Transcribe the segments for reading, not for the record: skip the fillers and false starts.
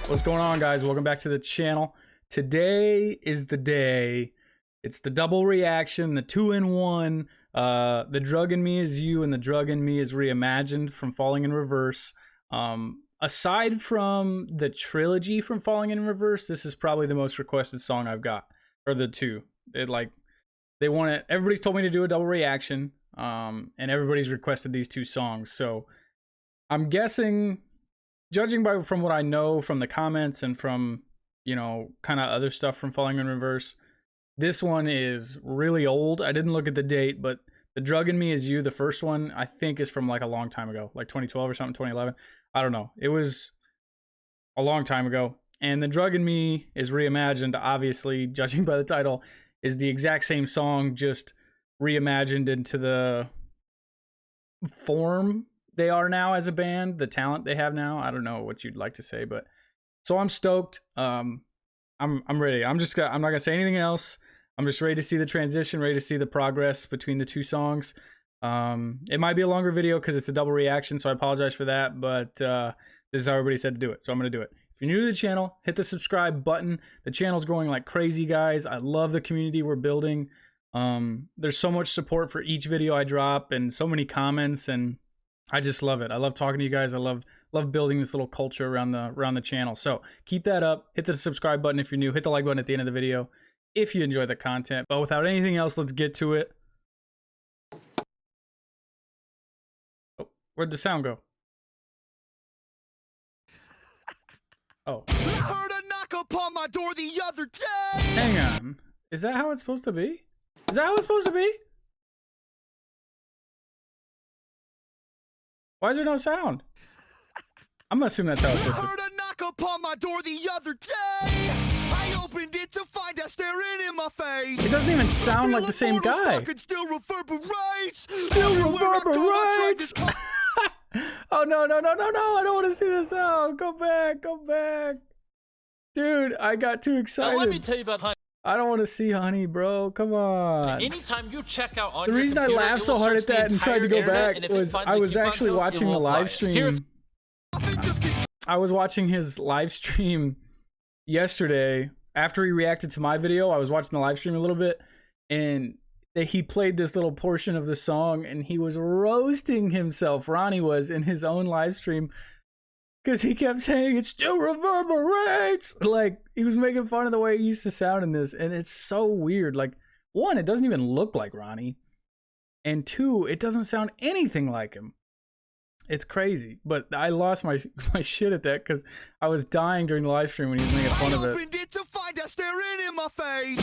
What's going on, guys? Welcome back to the channel. Today is the day. It's the double reaction, the 2-in-1. The Drug in Me Is You and the Drug in Me Is Reimagined from Falling in Reverse. Aside from the trilogy from Falling in Reverse, this is probably the most requested song I've got, or the two. They want it. Everybody's told me to do a double reaction, and everybody's requested these two songs. So I'm guessing, judging from what I know from the comments and from, you know, kind of other stuff from Falling in Reverse, this one is really old. I didn't look at the date, but the Drug in Me Is You, the first one, I think is from like a long time ago, like 2012 or something, 2011. I don't know. It was a long time ago. And the Drug in Me Is Reimagined, obviously, judging by the title, is the exact same song, just reimagined into the form they are now as a band, the talent they have now. I don't know what you'd like to say, but so I'm stoked. I'm ready. I'm not gonna say anything else. I'm just ready to see the transition, ready to see the progress between the two songs. It might be a longer video because it's a double reaction, so I apologize for that, but this is how everybody said to do it, so I'm gonna do it. If you're new to the channel, hit the subscribe button. The channel's growing like crazy, guys. I love the community we're building. There's so much support for each video I drop and so many comments, and I just love it. I love talking to you guys. I love building this little culture around the channel. So keep that up. Hit the subscribe button if you're new. Hit the like button at the end of the video if you enjoy the content. But without anything else, let's get to it. Oh, where'd the sound go? Oh. I heard a knock upon my door the other day. Hang on. Is that how it's supposed to be? Is that how it's supposed to be? Why is there no sound? I'm gonna assume that's how it's supposed to be. I heard a knock upon my door the other day. I opened it to find her staring in my face. It doesn't even sound like the same guy. Still reverberates. Still reverberates. Oh no, no, no, no, no. I don't want to see this out. Go back, go back. Dude, I got too excited. Now let me tell you about Honey. I don't want to see Honey, bro. Come on. Anytime you check out on the reason I laughed so hard at that and tried to go back was I was actually watching the live stream. I was watching his live stream yesterday. After he reacted to my video, I was watching the live stream a little bit, and he played this little portion of the song, and he was roasting himself. Ronnie was in his own live stream because he kept saying it still reverberates. Like, he was making fun of the way it used to sound in this, and it's so weird. Like, one, it doesn't even look like Ronnie, and two, it doesn't sound anything like him. It's crazy, but I lost my shit at that because I was dying during the live stream when he was making fun of it. I opened it to find her staring in my face.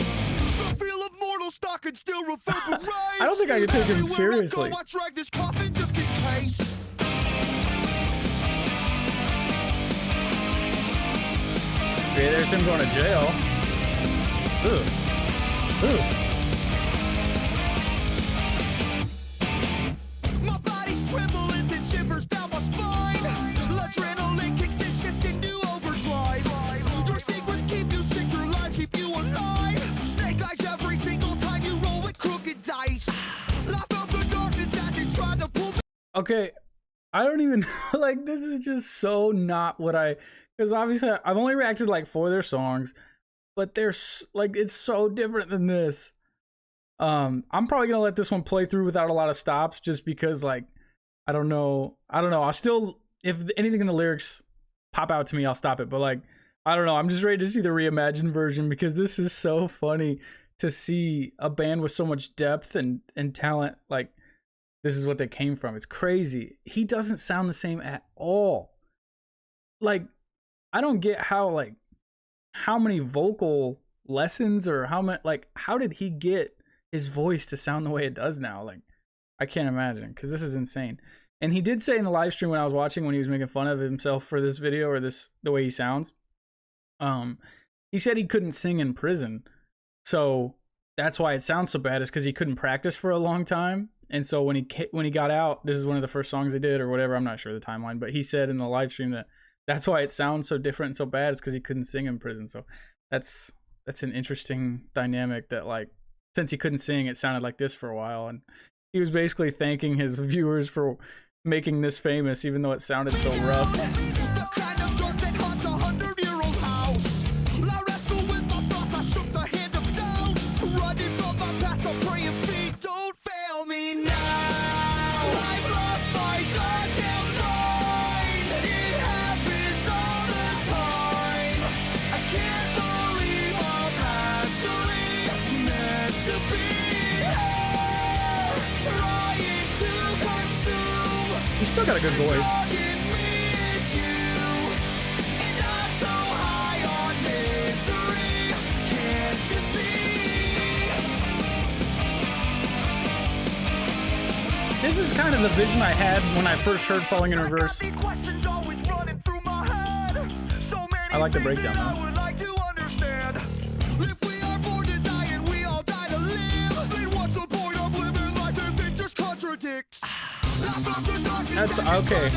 The feel of mortal stock and still reverberates. I don't think I can take him seriously. I drag this coffin just in case. Okay, there's him going to jail. Ooh. Ooh. My body's tremble as it shivers down my spine. Adrenaline kicks and shifts into overdrive. Your secrets keep you sick, your lies keep you alive. Snake eyes every single time you roll with crooked dice. Laugh out the darkness as you try to pull. Okay, I don't even like, this is just so not what because obviously I've only reacted to like 4 of their songs, but they're like, it's so different than this. I'm probably gonna let this one play through without a lot of stops, just because, like, I don't know. I'll still, if anything in the lyrics pop out to me, I'll stop it. But like, I don't know. I'm just ready to see the reimagined version because this is so funny to see a band with so much depth and talent. Like, this is what they came from. It's crazy. He doesn't sound the same at all. Like, I don't get how many vocal lessons or how did he get his voice to sound the way it does now? Like, I can't imagine, because this is insane. And he did say in the live stream when I was watching, when he was making fun of himself for this video, or the way he sounds, he said he couldn't sing in prison, so that's why it sounds so bad, is because he couldn't practice for a long time. And so when he got out, this is one of the first songs they did or whatever. I'm not sure the timeline, but he said in the live stream that that's why it sounds so different and so bad, is because he couldn't sing in prison. So that's an interesting dynamic, that like, since he couldn't sing, it sounded like this for a while. And he was basically thanking his viewers for making this famous, even though it sounded so rough. The kind of dark that haunts 100-year-old He's still got a good voice. This is kind of the vision I had when I first heard Falling in Reverse. I like the breakdown though. That's okay.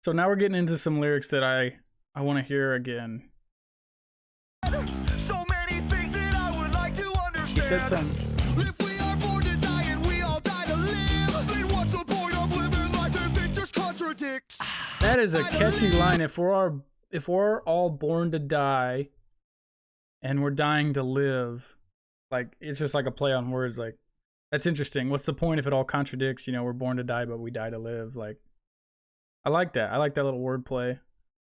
So now we're getting into some lyrics that I want to hear again. He said some. That is a catchy line. If we're all born to die and we're dying to live, like it's just like a play on words. Like that's interesting. What's the point if it all contradicts? You know, we're born to die, but we die to live. Like I like that. I like that little wordplay.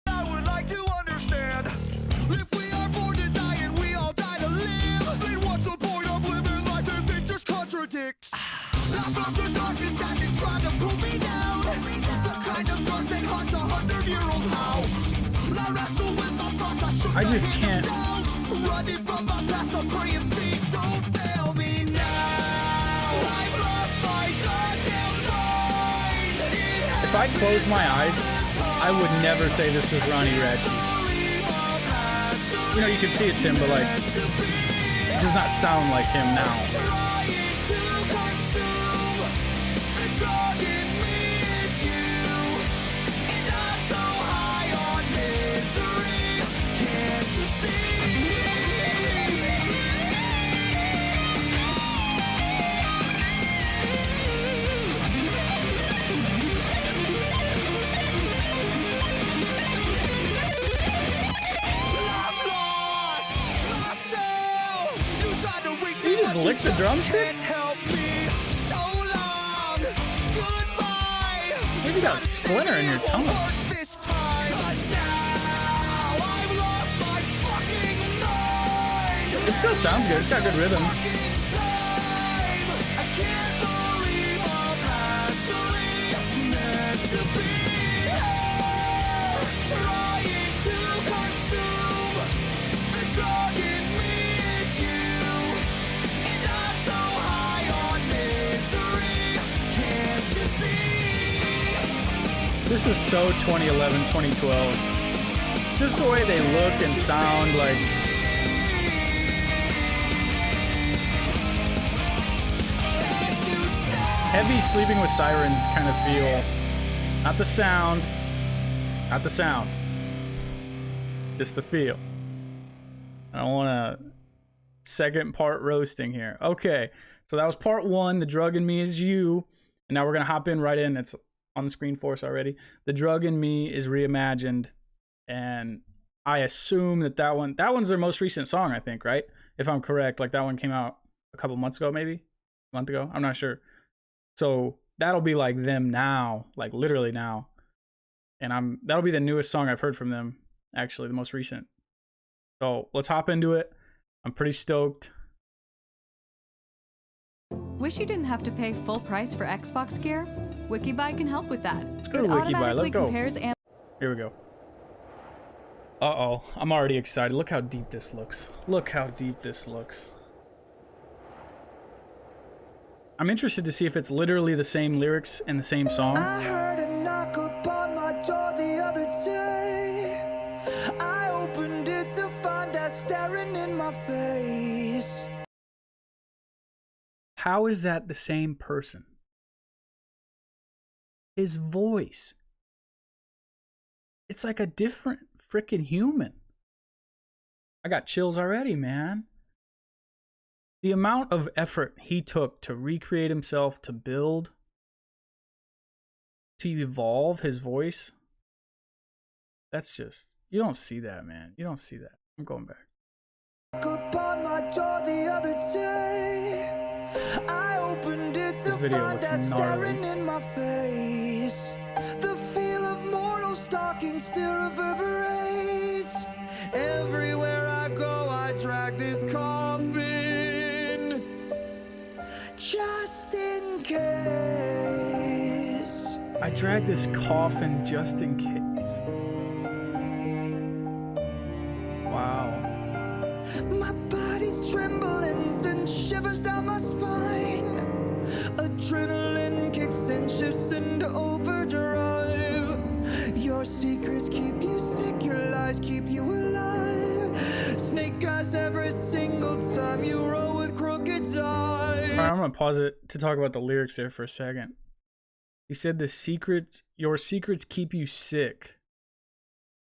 I would like to understand if we are born to die and we all die to live, then what's the point of living life if it just contradicts? I'm from the darkness that been trying to pull me down, the kind of dark that haunts 100-year-old house. I wrestle with my thoughts. I just can't. Running from my past, I'm praying feet don't fail me now. I've lost my goddamn mind. If I close my eyes, I would never say this was Ronnie Radke. You know, you can see it's him, but like, it does not sound like him now. He just licked the drumstick? Maybe you got a splinter in your tongue. It still sounds good. It's got good rhythm. This is so 2011, 2012. Just the way they look and sound like. Heavy Sleeping with Sirens kind of feel. Not the sound. Not the sound. Just the feel. I don't want a second part roasting here. Okay, so that was part one. The Drug in Me Is You. And now we're going to hop in right in. It's on the screen for us already. The Drug in Me is Reimagined, and I assume that one's their most recent song, I think, right? If I'm correct, like that one came out a couple months ago, maybe a month ago. I'm not sure. So that'll be like them now, like literally now, and that'll be the newest song I've heard from them, actually, the most recent. So let's hop into it. I'm pretty stoked. Wish you didn't have to pay full price for Xbox gear? Wikibuy can help with that. Let's go to Wikibuy. Let's go. Here we go. Uh-oh. I'm already excited. Look how deep this looks. Look how deep this looks. I'm interested to see if it's literally the same lyrics and the same song. I heard a knock upon my door the other day. I opened it to find her staring in my face. How is that the same person? His voice. It's like a different freaking human. I got chills already, man. The amount of effort he took to recreate himself, to build, to evolve his voice. That's just, you don't see that, man. You don't see that. I'm going back. Upon my door the other day. I opened it This to video find looks her gnarly. staring in my face. The feel of mortal stalking still reverberates. Everywhere I go, I drag this coffin, just in case. I dragged this coffin just in case. Wow. My body's trembling, sends shivers down my spine. Adrenaline kicks and shifts into overdrive. Your secrets keep you sick, your lies keep you alive. Snake eyes every single time you roll with crooked eyes. All right, I'm gonna pause it to talk about the lyrics there for a second. He said your secrets keep you sick,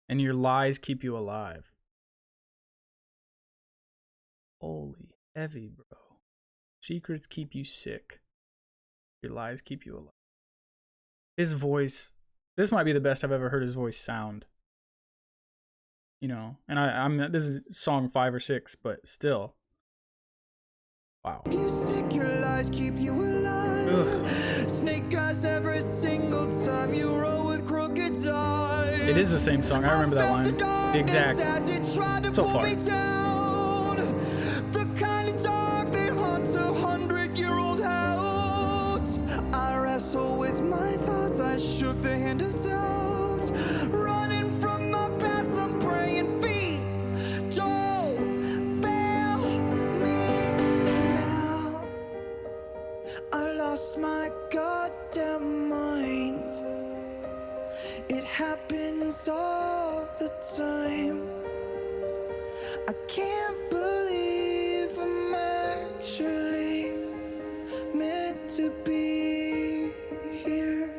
and your lies keep you alive. Holy heavy, bro. Secrets keep you sick. Your lies keep you alive. His voice, this might be the best I've ever heard his voice sound. You know, and this is song 5 or 6, but still. Wow. You sick, your lies keep you alive. Ugh. Snake eyes every single time you roll with crooked eyes. It is the same song. I remember that line. The exact. So far. The kind of dark that haunts 100-year-old house. I wrestle with my thoughts. I shook the hand of doubt. Running from my past, I'm praying feet. Don't fail me now. I lost my goddamn mind. It happens all the time. I can't believe I'm actually meant to be here.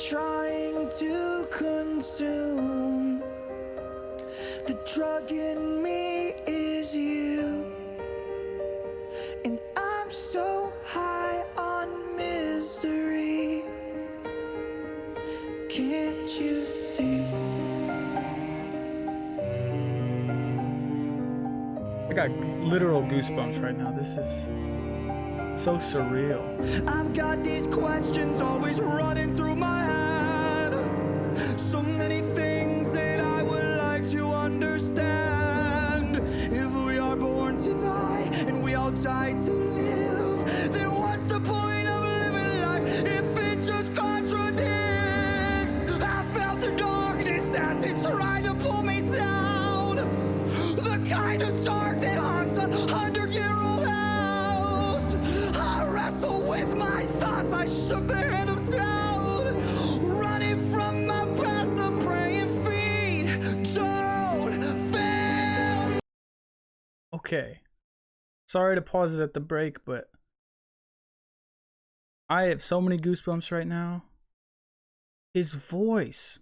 Trying to consume the drug in me is you. And I'm so high on misery. Can't you see? I got literal goosebumps right now. This is so surreal. I've got these questions always running through my head. So many things that I would like to understand. If we are born to die and we all die to live, then what's the point of living life if it just contradicts? I felt the darkness as it tried to pull me down. The kind of dark that haunts 100-year-old house. I wrestle with my thoughts. I shook the hand of doubt. Running from my past, I'm praying feet. Don't fail. Okay. Sorry to pause it at the break, but I have so many goosebumps right now. His voice.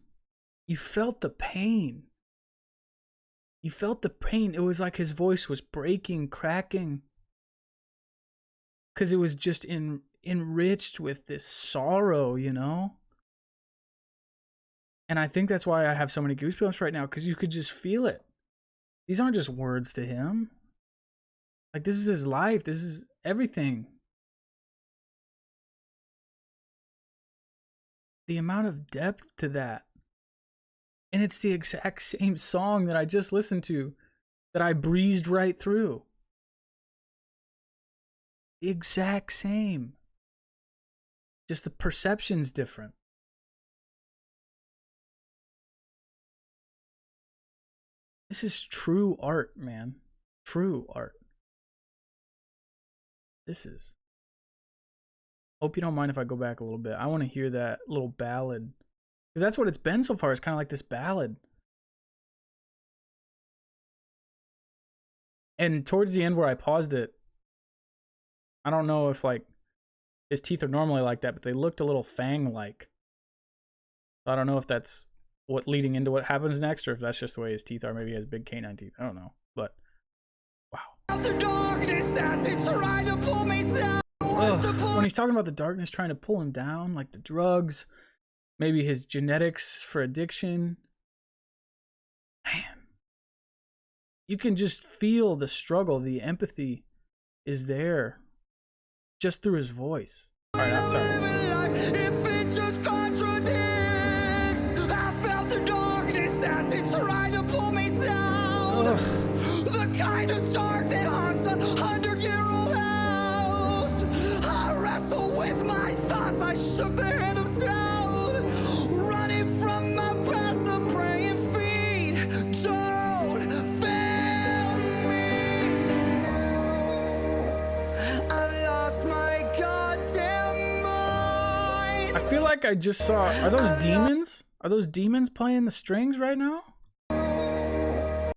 You felt the pain. You felt the pain. It was like his voice was breaking, cracking. Because it was just enriched with this sorrow, you know? And I think that's why I have so many goosebumps right now, because you could just feel it. These aren't just words to him. Like, this is his life. This is everything. The amount of depth to that. And it's the exact same song that I just listened to, that I breezed right through. The exact same. Just the perception's different. This is true art, man. True art. This is. Hope you don't mind if I go back a little bit. I want to hear that little ballad. Because that's what it's been so far. It's kind of like this ballad. And towards the end where I paused it, I don't know if like his teeth are normally like that, but they looked a little fang-like. So I don't know if that's what leading into what happens next, or if that's just the way his teeth are. Maybe he has big canine teeth. I don't know. But wow. The darkness as it tried to pull me down. When he's talking about the darkness trying to pull him down, like the drugs, maybe his genetics for addiction. Man. You can just feel the struggle. The empathy is there just through his voice. All right, I'm sorry. If it just contradicts, I felt the darkness as it tried to pull me down. The kind of dark that haunts 100-year-old house. I wrestle with my thoughts. I shook the hand feel like I just saw. Are those demons? Are those demons playing the strings right now? I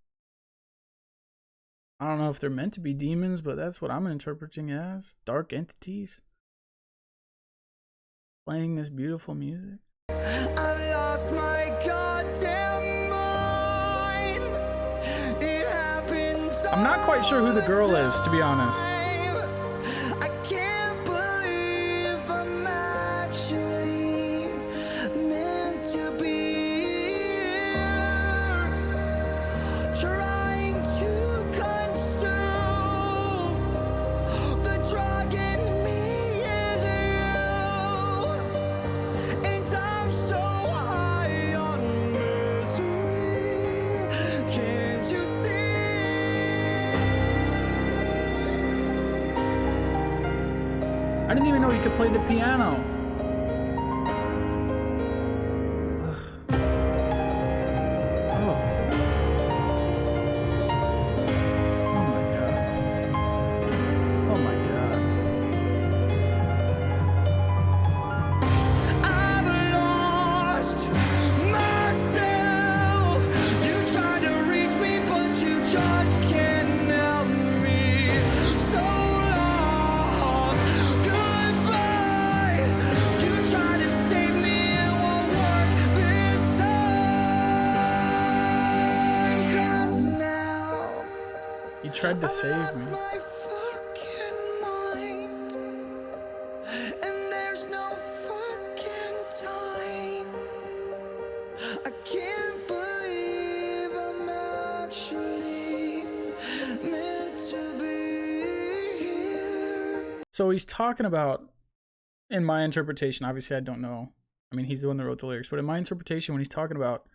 don't know if they're meant to be demons, but that's what I'm interpreting as dark entities playing this beautiful music. I've lost my goddamn mind. It happened. I'm not quite sure who the girl is, to be honest. I can't believe I'm actually meant to be here, trying to consume the drug in me is you, and I'm so high on misery. Can't you see? I didn't even know he could play the piano. Ugh. Oh. Oh my god. Oh my god. I've lost myself. You tried to reach me, but you just can't help me. So long, goodbye. You tried to save me, it won't work this time. 'Cause now He tried to I've save lost me. my fucking mind, and there's no fucking time. I can't believe I'm actually meant to be here. So he's talking about, in my interpretation, obviously I don't know. I mean, he's the one that wrote the lyrics, but in my interpretation, when he's talking about,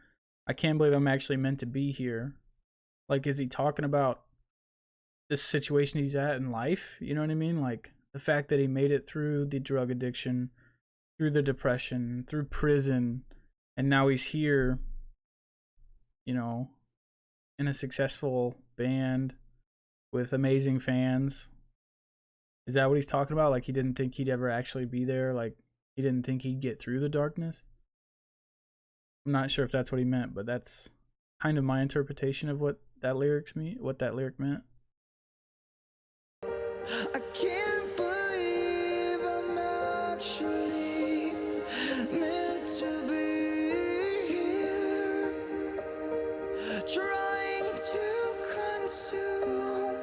I can't believe I'm actually meant to be here, like, is he talking about this situation he's at in life? You know what I mean? Like, the fact that he made it through the drug addiction, through the depression, through prison, and now he's here, you know, in a successful band with amazing fans. Is that what he's talking about? Like, he didn't think he'd ever actually be there? Like, he didn't think he'd get through the darkness? I'm not sure if that's what he meant, but that's kind of my interpretation of what that lyric meant. I can't believe I'm actually meant to be here, trying to consume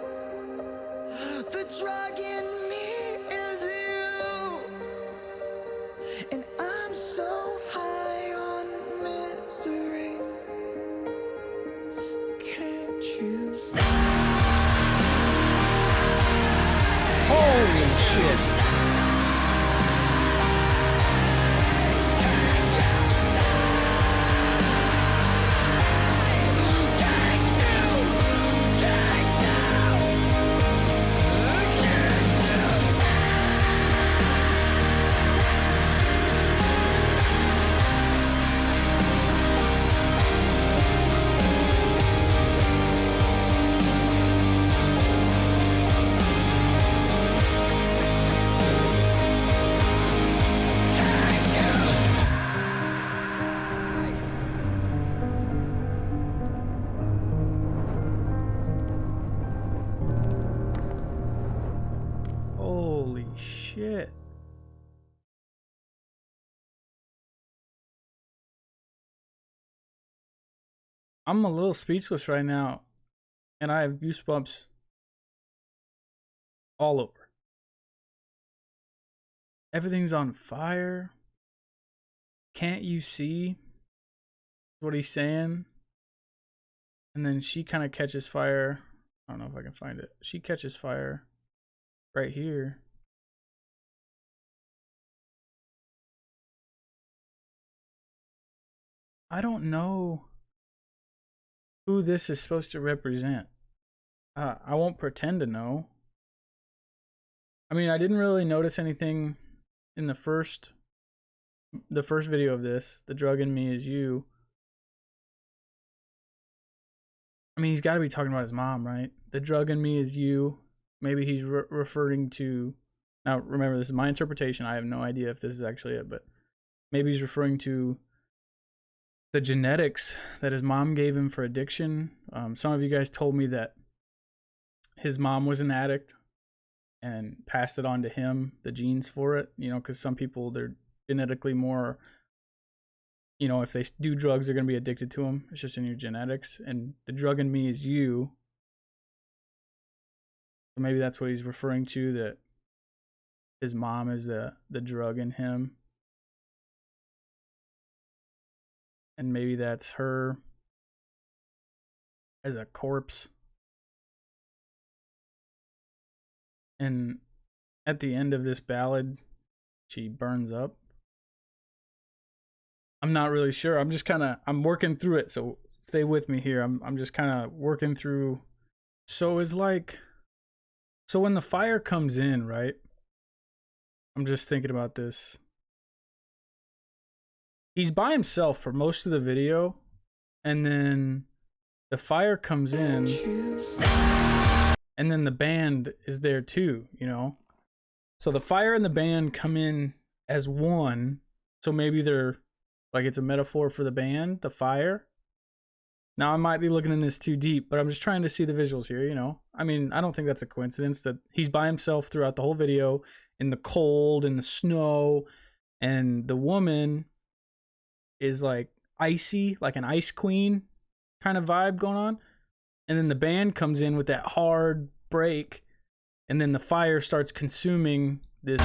the drug in me is you, and I'm so high on misery. Can't you see? Holy shit. Holy shit. I'm a little speechless right now, and I have goosebumps all over. Everything's on fire. Can't you see what he's saying? And then she kind of catches fire. I don't know if I can find it. She catches fire right here. I don't know who this is supposed to represent. I won't pretend to know. I mean, I didn't really notice anything in the first video of this. The drug in me is you. I mean, he's got to be talking about his mom, right? The drug in me is you. Maybe he's referring to. Now, remember, this is my interpretation. I have no idea if this is actually it, but Maybe he's referring to the genetics that his mom gave him for addiction. Some of you guys told me that his mom was an addict and passed it on to him, the genes for it, you know, because some people, they're genetically more, you know, if they do drugs, they're going to be addicted to them. It's just in your genetics. And the drug in me is you. So maybe that's what he's referring to, that his mom is the drug in him. And maybe that's her as a corpse. And at the end of this ballad, she burns up. I'm not really sure. I'm working through it, so stay with me here. I'm just kind of working through. So when the fire comes in, right? I'm just thinking about this. He's by himself for most of the video, and then the fire comes in, and then the band is there too, you know? So the fire and the band come in as one, so maybe they're, like, it's a metaphor for the band, the fire. Now, I might be looking in this too deep, but I'm just trying to see the visuals here, you know? I mean, I don't think that's a coincidence that he's by himself throughout the whole video, in the cold, in the snow, and the woman is like icy, like an ice queen kind of vibe going on. And then the band comes in with that hard break, and then the fire starts consuming this.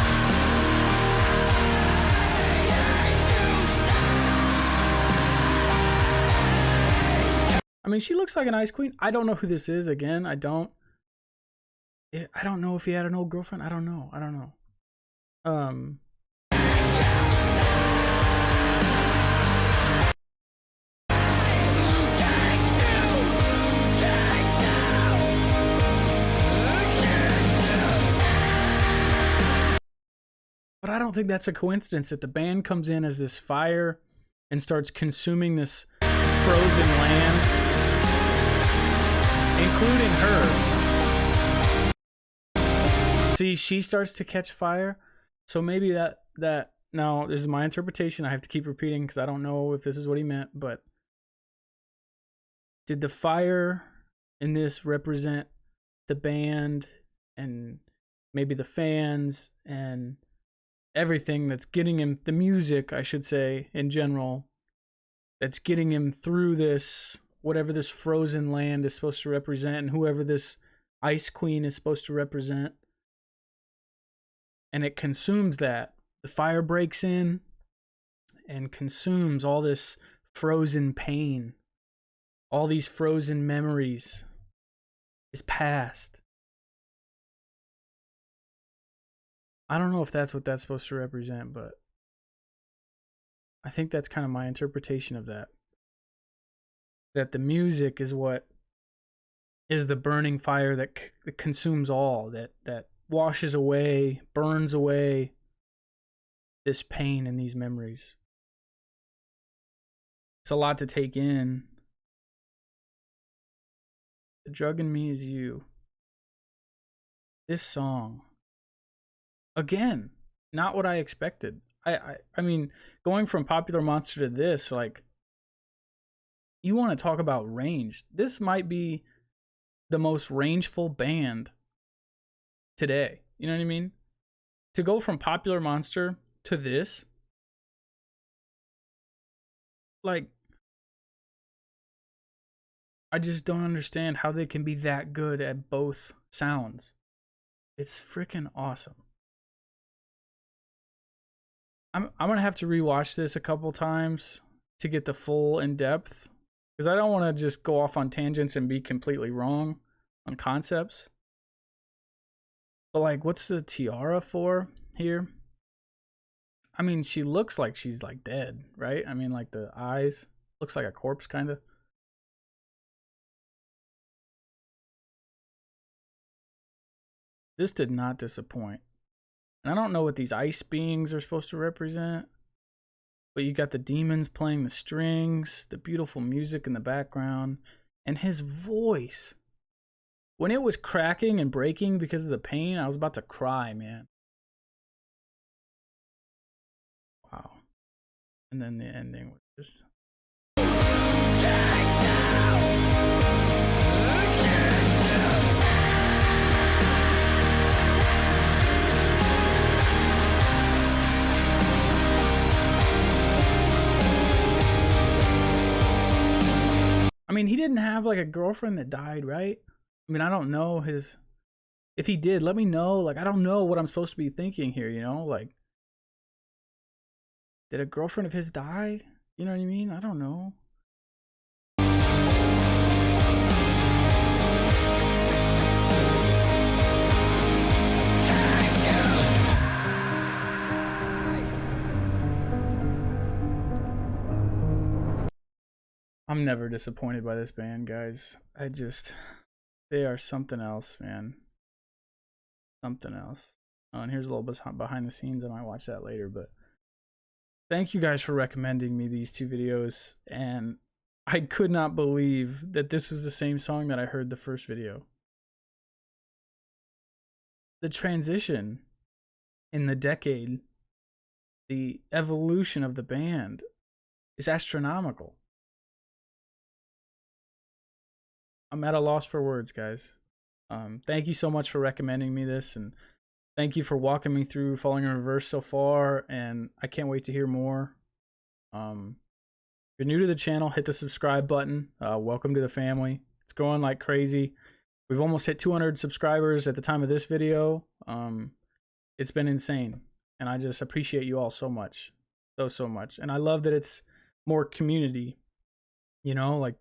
I mean, she looks like an ice queen. I don't know who this is. Again, I don't know if he had an old girlfriend. I don't know. But I don't think that's a coincidence that the band comes in as this fire and starts consuming this frozen land, including her. See, she starts to catch fire. So maybe that now, this is my interpretation. I have to keep repeating because I don't know if this is what he meant, but did the fire in this represent the band and maybe the fans and everything that's getting him, the music, I should say, in general, that's getting him through this, whatever this frozen land is supposed to represent, and whoever this ice queen is supposed to represent. And it consumes that. The fire breaks in and consumes all this frozen pain, all these frozen memories, his past. I don't know if that's what that's supposed to represent, but I think that's kind of my interpretation of that. That the music is what is the burning fire that consumes all, that washes away, burns away this pain and these memories. It's a lot to take in. The drug in me is you. This song. Again, not what I expected. I mean, going from Popular Monster to this, like, you want to talk about range. This might be the most rangeful band today. You know what I mean? To go from Popular Monster to this, like, I just don't understand how they can be that good at both sounds. It's freaking awesome. I'm gonna have to rewatch this a couple times to get the full in depth, because I don't want to just go off on tangents and be completely wrong on concepts. But like, what's the tiara for here? I mean, she looks like she's like dead, right? I mean, like the eyes looks like a corpse kind of. This did not disappoint. And I don't know what these ice beings are supposed to represent, but you got the demons playing the strings, the beautiful music in the background, and his voice. When it was cracking and breaking because of the pain, I was about to cry, man. Wow. And then the ending was just. I mean, he didn't have like a girlfriend that died, right? I mean, I don't know his. If he did, let me know. Like, I don't know what I'm supposed to be thinking here, you know? Like, did a girlfriend of his die? You know what I mean? I don't know. I'm never disappointed by this band, guys. They are something else, man. Something else. Oh, and here's a little bit behind the scenes. I might watch that later, but thank you guys for recommending me these two videos. And I could not believe that this was the same song that I heard the first video. The transition in the decade, the evolution of the band is astronomical. I'm at a loss for words, guys. Thank you so much for recommending me this, and thank you for walking me through Falling in Reverse so far, and I can't wait to hear more. If you're new to the channel, hit the subscribe button. Welcome to the family. It's going like crazy. We've almost hit 200 subscribers at the time of this video. It's been insane, and I just appreciate you all so much. So much. And I love that it's more community, you know, like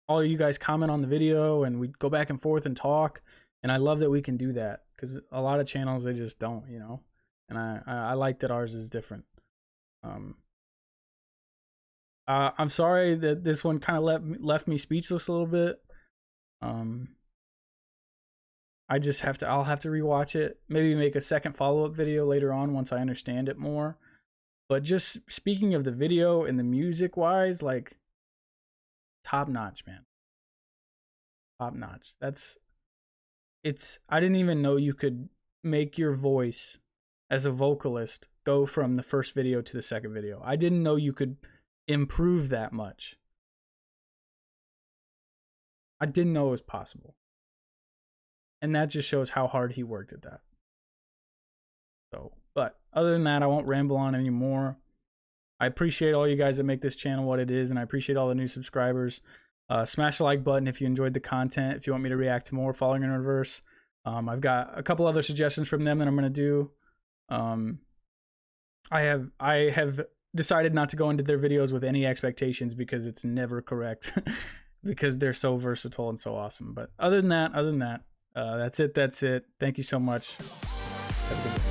all of you guys comment on the video and we go back and forth and talk. And I love that we can do that, because a lot of channels, they just don't, you know, and I like that ours is different. I'm sorry that this one kind of left me speechless a little bit. I just I'll have to rewatch it, maybe make a second follow-up video later on once I understand it more. But just speaking of the video and the music wise, like, top notch, man. Top notch. I didn't even know you could make your voice as a vocalist go from the first video to the second video. I didn't know you could improve that much. I didn't know it was possible. And that just shows how hard he worked at that. So, but other than that, I won't ramble on anymore. I appreciate all you guys that make this channel what it is, and I appreciate all the new subscribers. Smash the like button if you enjoyed the content. If you want me to react to more Falling in Reverse, I've got a couple other suggestions from them that I'm going to do. I have decided not to go into their videos with any expectations, because it's never correct, because they're so versatile and so awesome. But other than that, that's it. Thank you so much. Have a good day.